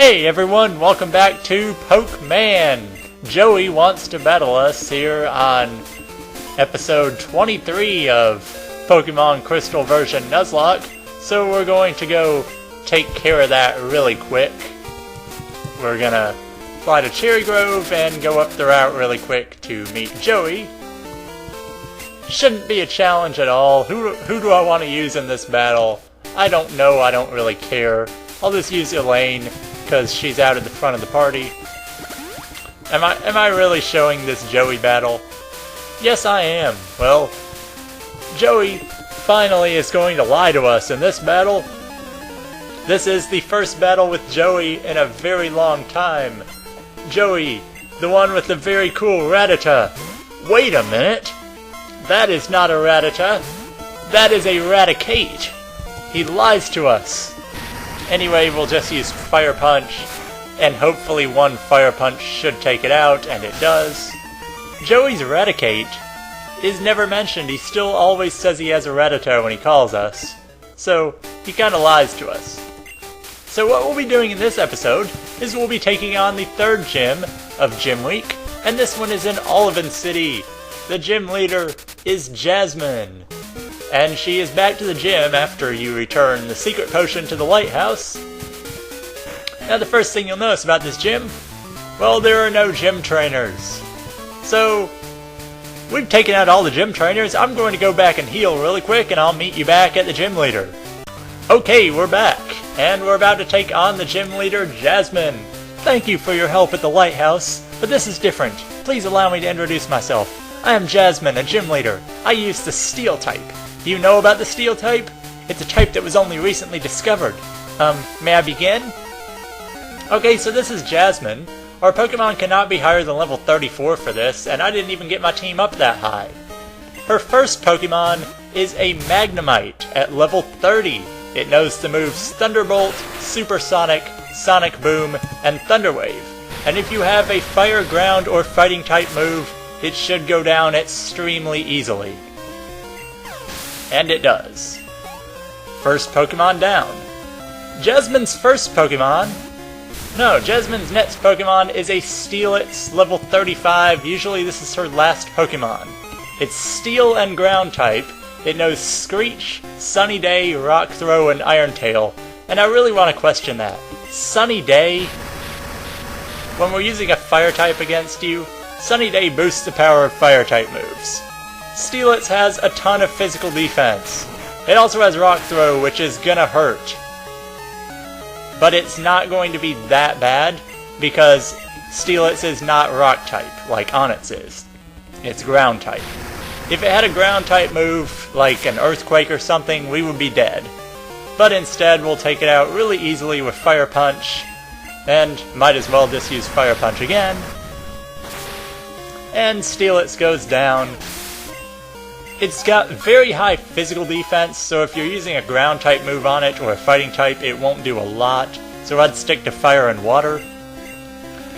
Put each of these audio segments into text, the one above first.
Hey everyone, welcome back to Pokeman! Joey wants to battle us here on episode 23 of Pokemon Crystal version Nuzlocke, so we're going to go take care of that really quick. We're gonna fly to Cherry Grove and go up the route really quick to meet Joey. Shouldn't be a challenge at all. Who do I want to use in this battle? I don't know, I don't really care. I'll just use Elaine, because she's out at the front of the party. Am I really showing this Joey battle? Yes, I am. Well, Joey finally is going to lie to us in this battle. This is the first battle with Joey in a very long time. Joey, the one with the very cool Rattata. Wait a minute! That is not a Rattata. That is a Raticate. He lies to us. Anyway, we'll just use Fire Punch, and hopefully one Fire Punch should take it out, and it does. Joey's Raticate is never mentioned. He still always says he has a Rattata when he calls us. So, he kinda lies to us. So what we'll be doing in this episode is we'll be taking on the third gym of Gym Week, and this one is in Olivine City. The gym leader is Jasmine, and she is back to the gym after you return the secret potion to the lighthouse. Now the first thing you'll notice about this gym, well, there are no gym trainers. So, we've taken out all the gym trainers. I'm going to go back and heal really quick, and I'll meet you back at the gym leader. Okay, we're back, and we're about to take on the gym leader, Jasmine. Thank you for your help at the lighthouse, but this is different. Please allow me to introduce myself. I am Jasmine, a gym leader. I use the Steel type. Do you know about the Steel type? It's a type that was only recently discovered. May I begin? Okay, so this is Jasmine. Our Pokemon cannot be higher than level 34 for this, and I didn't even get my team up that high. Her first Pokemon is a Magnemite at level 30. It knows the moves Thunderbolt, Supersonic, Sonic Boom, and Thunder Wave. And if you have a Fire, Ground, or Fighting type move, it should go down extremely easily. And it does. First Pokemon down. Jasmine's first Pokemon... No, Jasmine's next Pokemon is a Steelix level 35. Usually this is her last Pokemon. It's Steel and Ground type. It knows Screech, Sunny Day, Rock Throw, and Iron Tail. And I really want to question that. Sunny Day? When we're using a Fire type against you, Sunny Day boosts the power of Fire type moves. Steelix has a ton of physical defense. It also has Rock Throw, which is gonna hurt. But it's not going to be that bad, because Steelix is not Rock type, like Onix is. It's Ground type. If it had a Ground type move, like an Earthquake or something, we would be dead. But instead, we'll take it out really easily with Fire Punch, and might as well just use Fire Punch again. And Steelix goes down. It's got very high physical defense, so if you're using a Ground type move on it or a Fighting type, it won't do a lot, so I'd stick to Fire and Water.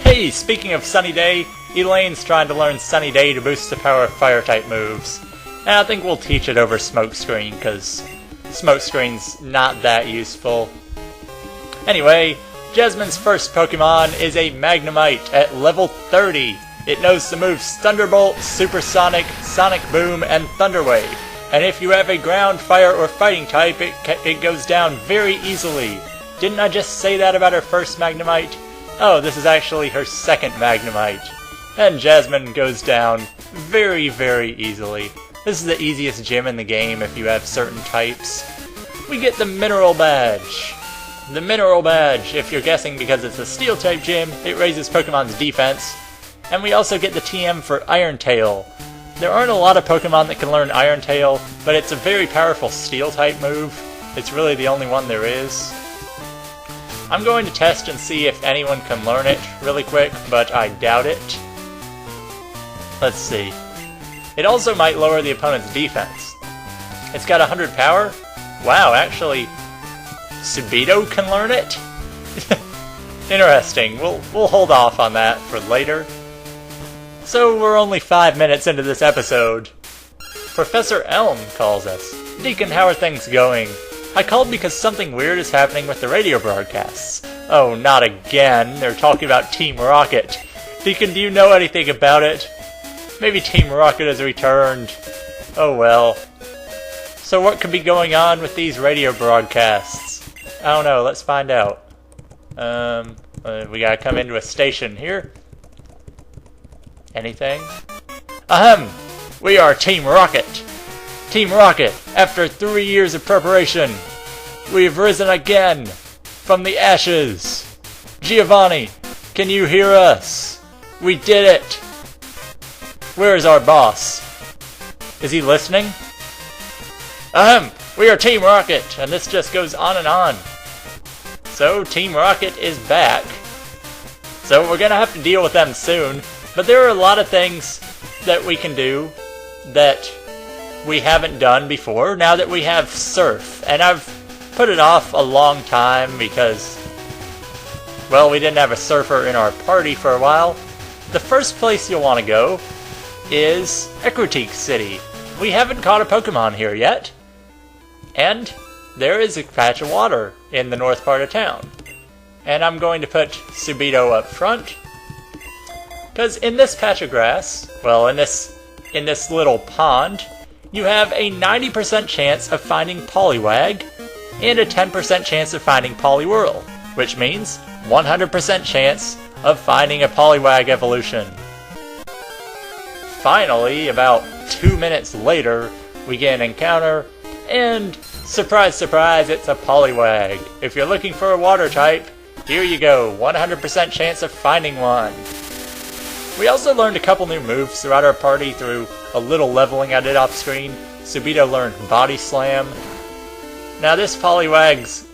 Hey, speaking of Sunny Day, Elaine's trying to learn Sunny Day to boost the power of Fire type moves. And I think we'll teach it over Smokescreen, because Smokescreen's not that useful. Anyway, Jasmine's first Pokemon is a Magnemite at level 30. It knows the moves Thunderbolt, Supersonic, Sonic Boom, and Thunder Wave. And if you have a Ground, Fire, or Fighting type, it goes down very easily. Didn't I just say that about her first Magnemite? Oh, this is actually her second Magnemite. And Jasmine goes down very, very easily. This is the easiest gym in the game if you have certain types. We get the Mineral Badge. The Mineral Badge, if you're guessing because it's a Steel type gym, it raises Pokemon's defense. And we also get the TM for Iron Tail. There aren't a lot of Pokemon that can learn Iron Tail, but it's a very powerful Steel type move. It's really the only one there is. I'm going to test and see if anyone can learn it really quick, but I doubt it. Let's see. It also might lower the opponent's defense. It's got 100 power? Wow, actually, Subito can learn it? Interesting. We'll hold off on that for later. So we're only 5 minutes into this episode. Professor Elm calls us. Deacon, how are things going? I called because something weird is happening with the radio broadcasts. Oh, not again. They're talking about Team Rocket. Deacon, do you know anything about it? Maybe Team Rocket has returned. Oh well. So what could be going on with these radio broadcasts? I don't know, let's find out. We gotta come into a station here. Anything? Ahem! We are Team Rocket! Team Rocket, after 3 years of preparation, we have risen again from the ashes. Giovanni, can you hear us? We did it! Where is our boss? Is he listening? Ahem! We are Team Rocket, and this just goes on and on. So, Team Rocket is back. So we're gonna have to deal with them soon, but there are a lot of things that we can do that we haven't done before now that we have Surf. And I've put it off a long time because, well, we didn't have a surfer in our party for a while. The first place you'll want to go is Ecruteak City. We haven't caught a Pokemon here yet. And there is a patch of water in the north part of town. And I'm going to put Subito up front. Because in this patch of grass, well, in this little pond, you have a 90% chance of finding Poliwag and a 10% chance of finding Poliwhirl, which means 100% chance of finding a Poliwag evolution. Finally, about 2 minutes later, we get an encounter, and surprise, surprise, it's a Poliwag. If you're looking for a water type, here you go, 100% chance of finding one. We also learned a couple new moves throughout our party through a little leveling I did off screen. Subito learned Body Slam. Now this Poliwag's,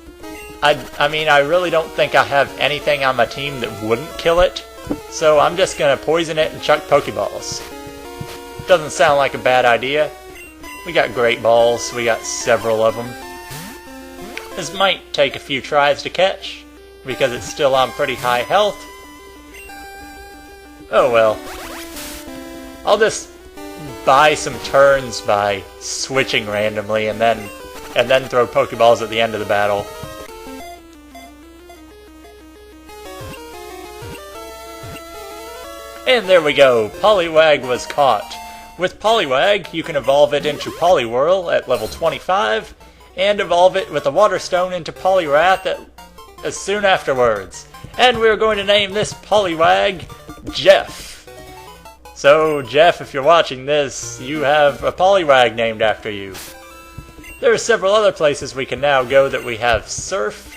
I mean, I really don't think I have anything on my team that wouldn't kill it, so I'm just gonna poison it and chuck Pokeballs. Doesn't sound like a bad idea. We got Great Balls, we got several of them. This might take a few tries to catch, because it's still on pretty high health. Oh well. I'll just buy some turns by switching randomly and then throw Pokeballs at the end of the battle. And there we go, Poliwag was caught. With Poliwag, you can evolve it into Poliwhirl at level 25, and evolve it with a Water Stone into Poliwrath as soon afterwards. And we're going to name this Poliwag Jeff. So, Jeff, if you're watching this, you have a Poliwag named after you. There are several other places we can now go that we have Surf.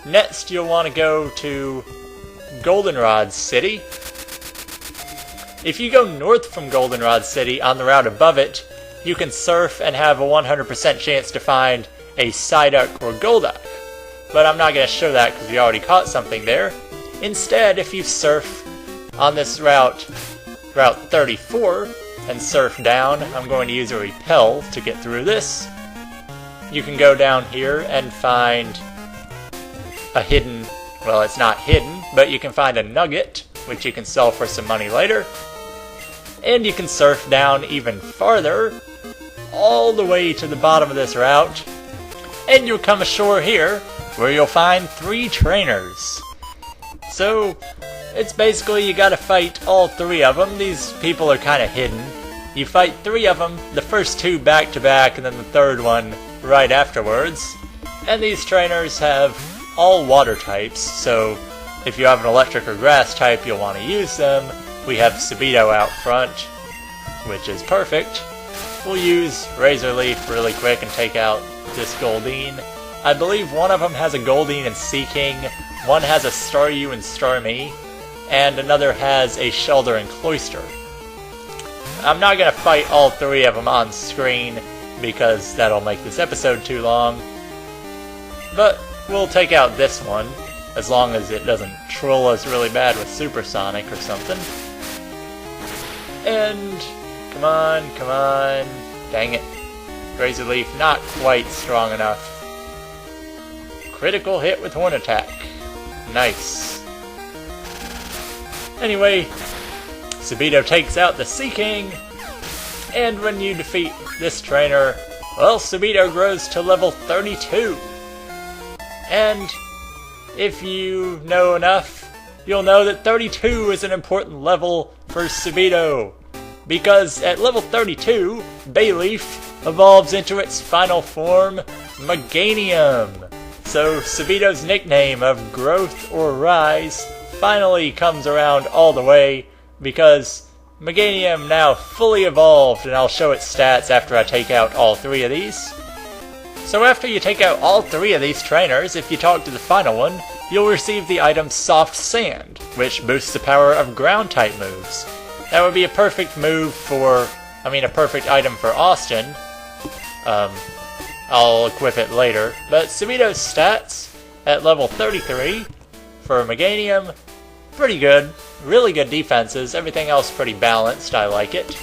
Next you'll want to go to Goldenrod City. If you go north from Goldenrod City on the route above it, you can surf and have a 100% chance to find a Psyduck or Golduck. But I'm not going to show that because we already caught something there. Instead, if you surf on this route, Route 34, and surf down, I'm going to use a repel to get through this. You can go down here and find a hidden, well, it's not hidden, but you can find a nugget, which you can sell for some money later. And you can surf down even farther, all the way to the bottom of this route, and you'll come ashore here, where you'll find 3 trainers. So, it's basically you gotta fight all 3 of them. These people are kinda hidden. You fight 3 of them, the first 2 back to back, and then the 3rd one right afterwards. And these trainers have all water types, so if you have an electric or grass type, you'll want to use them. We have Subito out front, which is perfect. We'll use Razor Leaf really quick and take out this Goldeen. I believe one of them has a Goldeen and Seaking, one has a Staryu and Starmie, and another has a Shellder and Cloyster. I'm not going to fight all 3 of them on screen, because that'll make this episode too long. But we'll take out this one, as long as it doesn't troll us really bad with Supersonic or something. And come on, come on. Dang it. Razor Leaf not quite strong enough. Critical hit with Horn Attack. Nice. Anyway, Subito takes out the Seaking, and when you defeat this trainer, well, Subito grows to level 32. And if you know enough, you'll know that 32 is an important level for Subito. Because at level 32, Bayleaf evolves into its final form, Meganium. So Subito's nickname of Growth or Rise finally comes around all the way, because Meganium now fully evolved, and I'll show its stats after I take out all 3 of these. So after you take out all 3 of these trainers, if you talk to the final one, you'll receive the item Soft Sand, which boosts the power of ground type moves. That would be a perfect move for, a perfect item for Austin. I'll equip it later. But Subito's stats at level 33 for Meganium, pretty good. Really good defenses, everything else pretty balanced, I like it.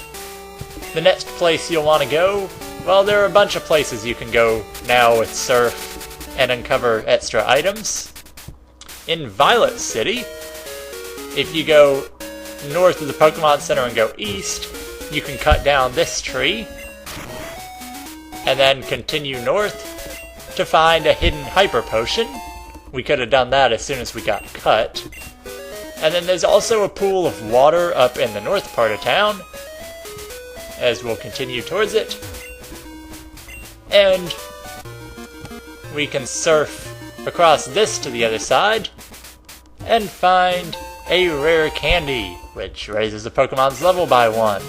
The next place you'll want to go, well, there are a bunch of places you can go now with Surf and uncover extra items. In Violet City, if you go north of the Pokemon Center and go east, you can cut down this tree and then continue north to find a hidden Hyper Potion. We could have done that as soon as we got cut. And then there's also a pool of water up in the north part of town, as we'll continue towards it. And we can surf across this to the other side and find a rare candy, which raises a Pokemon's level by 1.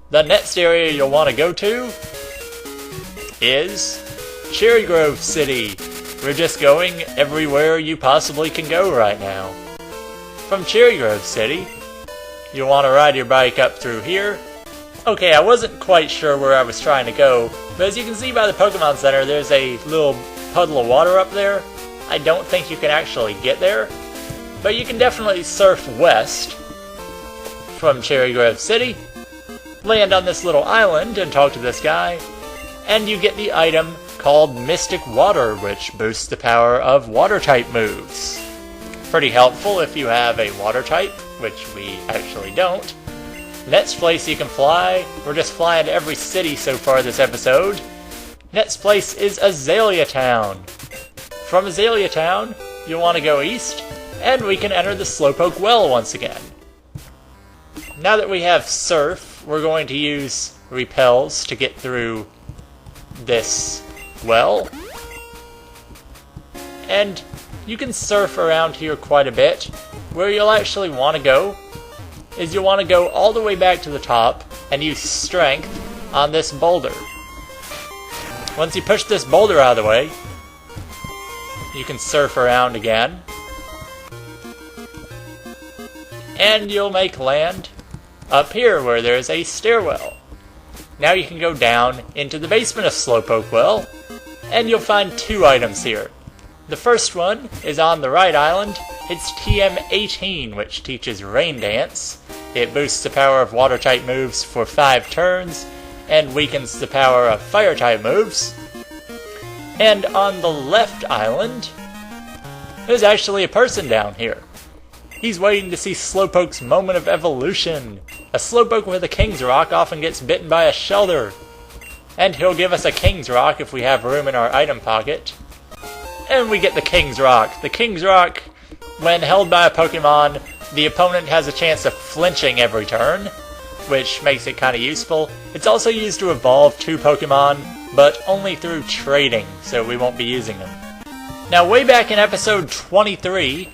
The next area you'll want to go to is Cherry Grove City. We're just going everywhere you possibly can go right now. From Cherry Grove City, you'll want to ride your bike up through here. Okay, I wasn't quite sure where I was trying to go, but as you can see by the Pokemon Center, there's a little puddle of water up there. I don't think you can actually get there, but you can definitely surf west from Cherry Grove City, land on this little island and talk to this guy, and you get the item called Mystic Water, which boosts the power of water-type moves. Pretty helpful if you have a water-type, which we actually don't. Next place you can fly, we're just flying to every city so far this episode. Next place is Azalea Town. From Azalea Town, you'll want to go east, and we can enter the Slowpoke Well once again. Now that we have Surf, we're going to use Repels to get through this well. And you can surf around here quite a bit. Where you'll actually want to go is you'll want to go all the way back to the top and use Strength on this boulder. Once you push this boulder out of the way, you can surf around again. And you'll make land up here where there's a stairwell. Now you can go down into the basement of Slowpoke Well, and you'll find 2 items here. The first one is on the right island. It's TM18, which teaches Rain Dance. It boosts the power of water-type moves for 5 turns, and weakens the power of fire-type moves. And on the left island, there's actually a person down here. He's waiting to see Slowpoke's moment of evolution. A Slowpoke with a King's Rock often gets bitten by a Shelter. And he'll give us a King's Rock if we have room in our item pocket. And we get the King's Rock. The King's Rock, when held by a Pokemon, the opponent has a chance of flinching every turn, which makes it kind of useful. It's also used to evolve 2 Pokemon, but only through trading, so we won't be using them. Now, way back in episode 23,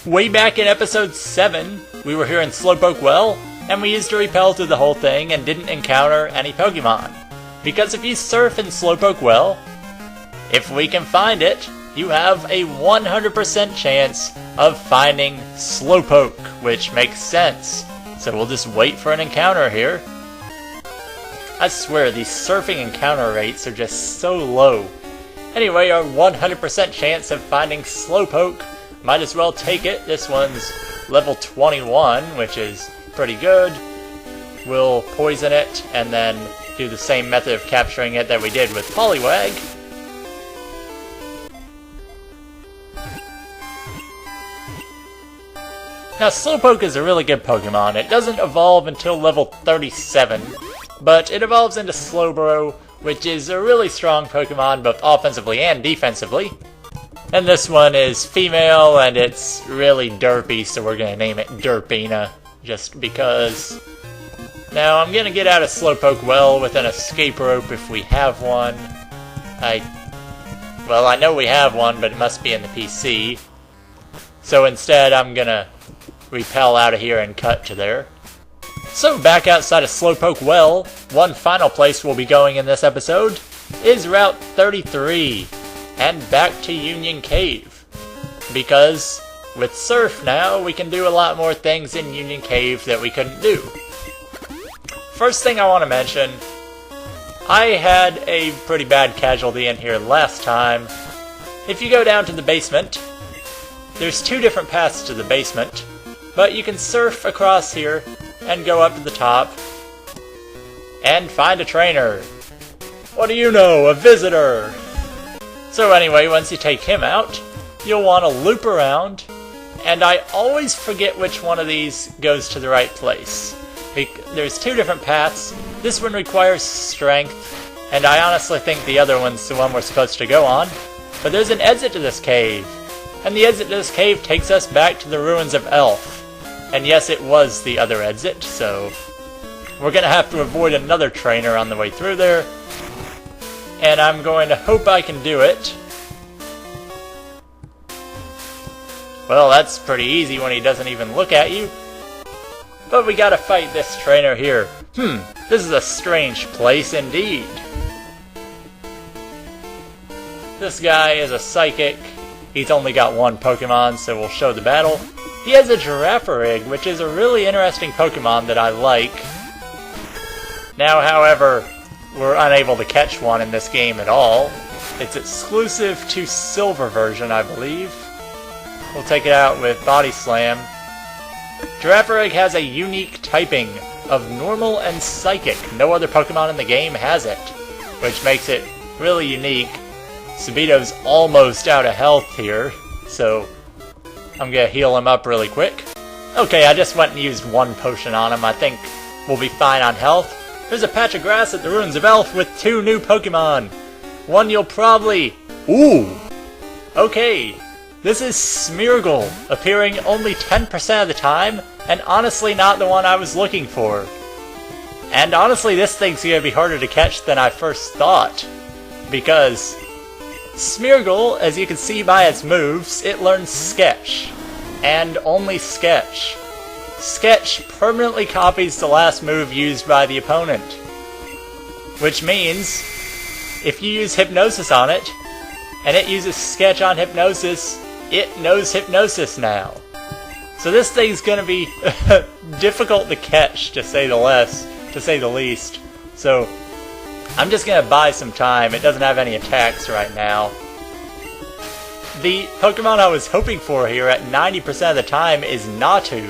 way back in episode 7, we were here in Slowpoke Well, and we used a repel through the whole thing and didn't encounter any Pokemon. Because if you surf in Slowpoke Well, if we can find it, you have a 100% chance of finding Slowpoke, which makes sense. So we'll just wait for an encounter here. I swear, these surfing encounter rates are just so low. Anyway, our 100% chance of finding Slowpoke, might as well take it. This one's level 21, which is pretty good. We'll poison it, and then do the same method of capturing it that we did with Poliwag. Now, Slowpoke is a really good Pokemon. It doesn't evolve until level 37, but it evolves into Slowbro, which is a really strong Pokemon both offensively and defensively. And this one is female, and it's really derpy, so we're gonna name it Derpina, just because. Now, I'm gonna get out a Slowpoke well with an escape rope if we have one. Well, I know we have one, but it must be in the PC. So instead, I'm gonna repel out of here and cut to there. So, back outside of Slowpoke well, one final place we'll be going in this episode is Route 33. And back to Union Cave, because with Surf now, we can do a lot more things in Union Cave that we couldn't do. First thing I want to mention, I had a pretty bad casualty in here last time. If you go down to the basement, there's two different paths to the basement, but you can surf across here and go up to the top and find a trainer. What do you know, a visitor! So anyway, once you take him out, you'll want to loop around, and I always forget which one of these goes to the right place. There's two different paths. This one requires strength, and I honestly think the other one's the one we're supposed to go on. But there's an exit to this cave, and the exit to this cave takes us back to the ruins of Elf. And yes, it was the other exit, so we're going to have to avoid another trainer on the way through there. And I'm going to hope I can do it. Well, that's pretty easy when he doesn't even look at you. But we gotta fight this trainer here. This is a strange place indeed. This guy is a psychic. He's only got one Pokemon, so we'll show the battle. He has a Girafarig, which is a really interesting Pokemon that I like. Now, however, we're unable to catch one in this game at all. It's exclusive to Silver version, I believe. We'll take it out with Body Slam. Girafarig has a unique typing of Normal and Psychic. No other Pokemon in the game has it, which makes it really unique. Sabito's almost out of health here, so I'm gonna heal him up really quick. Okay, I just went and used one potion on him. I think we'll be fine on health. There's a patch of grass at the Ruins of Elf with two new Pokemon. One you'll probably... Ooh! Okay, this is Smeargle, appearing only 10% of the time, and honestly not the one I was looking for. And honestly, this thing's gonna be harder to catch than I first thought, because Smeargle, as you can see by its moves, it learns Sketch, and only Sketch. Sketch permanently copies the last move used by the opponent, which means if you use Hypnosis on it, and it uses Sketch on Hypnosis, it knows Hypnosis now. So this thing's gonna be difficult to catch, to say the least. So I'm just gonna buy some time. It doesn't have any attacks right now. The Pokemon I was hoping for here at 90% of the time is Natu.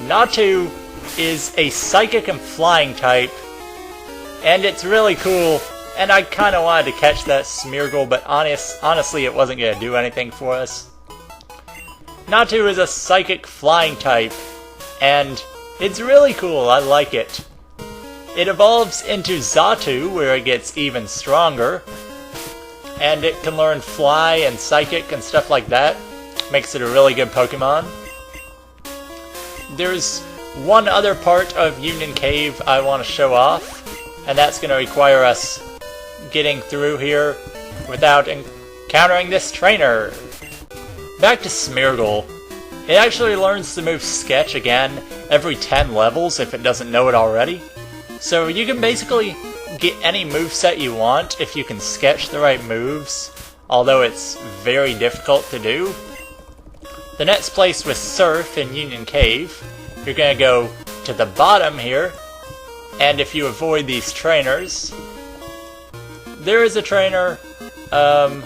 Natu is a Psychic and Flying type, and it's really cool, and I kinda wanted to catch that Smeargle, but honestly it wasn't gonna do anything for us. Natu is a Psychic Flying type, and it's really cool, I like it. It evolves into Xatu, where it gets even stronger, and it can learn Fly and Psychic and stuff like that. Makes it a really good Pokemon. There's one other part of Union Cave I want to show off, and that's going to require us getting through here without encountering this trainer. Back to Smeargle. It actually learns the move Sketch again every 10 levels if it doesn't know it already. So you can basically get any moveset you want if you can sketch the right moves, although it's very difficult to do. The next place with Surf in Union Cave, you're going to go to the bottom here, and if you avoid these trainers, there is a trainer on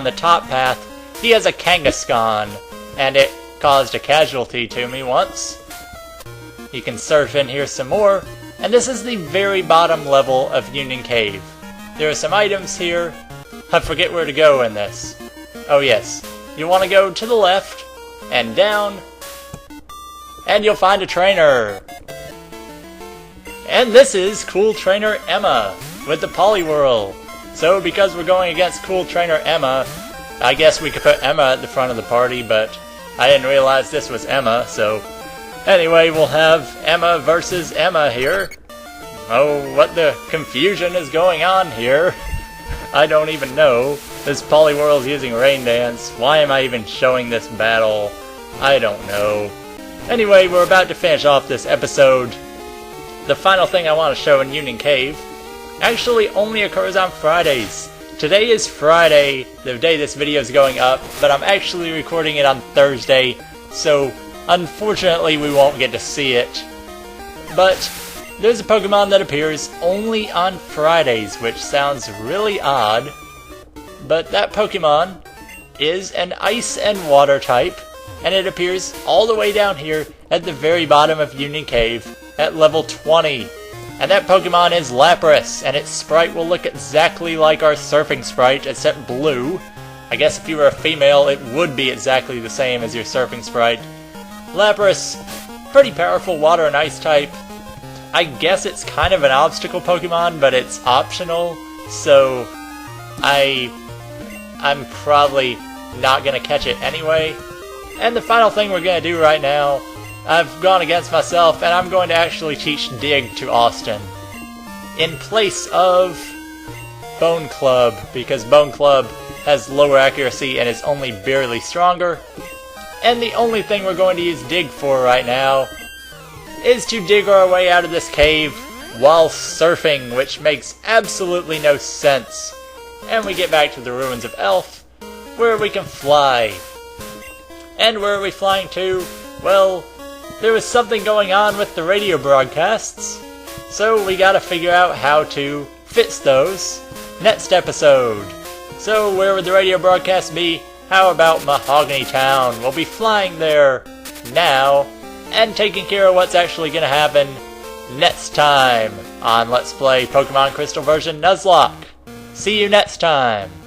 the top path. He has a Kangaskhan, and it caused a casualty to me once. You can surf in here some more, and this is the very bottom level of Union Cave. There are some items here. I forget where to go in this. Oh yes, you want to go to the left, and down, and you'll find a trainer. And this is cool trainer Emma, with the Poliwhirl. So because we're going against cool trainer Emma, I guess we could put Emma at the front of the party, but I didn't realize this was Emma, so anyway, we'll have Emma versus Emma here. Oh, what the confusion is going on here? I don't even know. This Poliwhirl's using Rain Dance. Why am I even showing this battle? I don't know. Anyway, we're about to finish off this episode. The final thing I want to show in Union Cave actually only occurs on Fridays. Today is Friday, the day this video is going up, but I'm actually recording it on Thursday, so unfortunately we won't get to see it. But there's a Pokemon that appears only on Fridays, which sounds really odd. But that Pokemon is an Ice and Water type, and it appears all the way down here at the very bottom of Union Cave at level 20. And that Pokemon is Lapras, and its sprite will look exactly like our surfing sprite, except blue. I guess if you were a female, it would be exactly the same as your surfing sprite. Lapras, pretty powerful water and ice type. I guess it's kind of an obstacle Pokemon, but it's optional, so I'm probably not going to catch it anyway. And the final thing we're going to do right now, I've gone against myself, and I'm going to actually teach Dig to Austin in place of Bone Club, because Bone Club has lower accuracy and is only barely stronger. And the only thing we're going to use Dig for right now is to dig our way out of this cave while surfing, which makes absolutely no sense. And we get back to the ruins of Elf, where we can fly. And where are we flying to? Well, there was something going on with the radio broadcasts, so we gotta figure out how to fix those next episode. So where would the radio broadcast be? How about Mahogany Town? We'll be flying there now and taking care of what's actually gonna happen next time on Let's Play Pokemon Crystal version Nuzlocke. See you next time!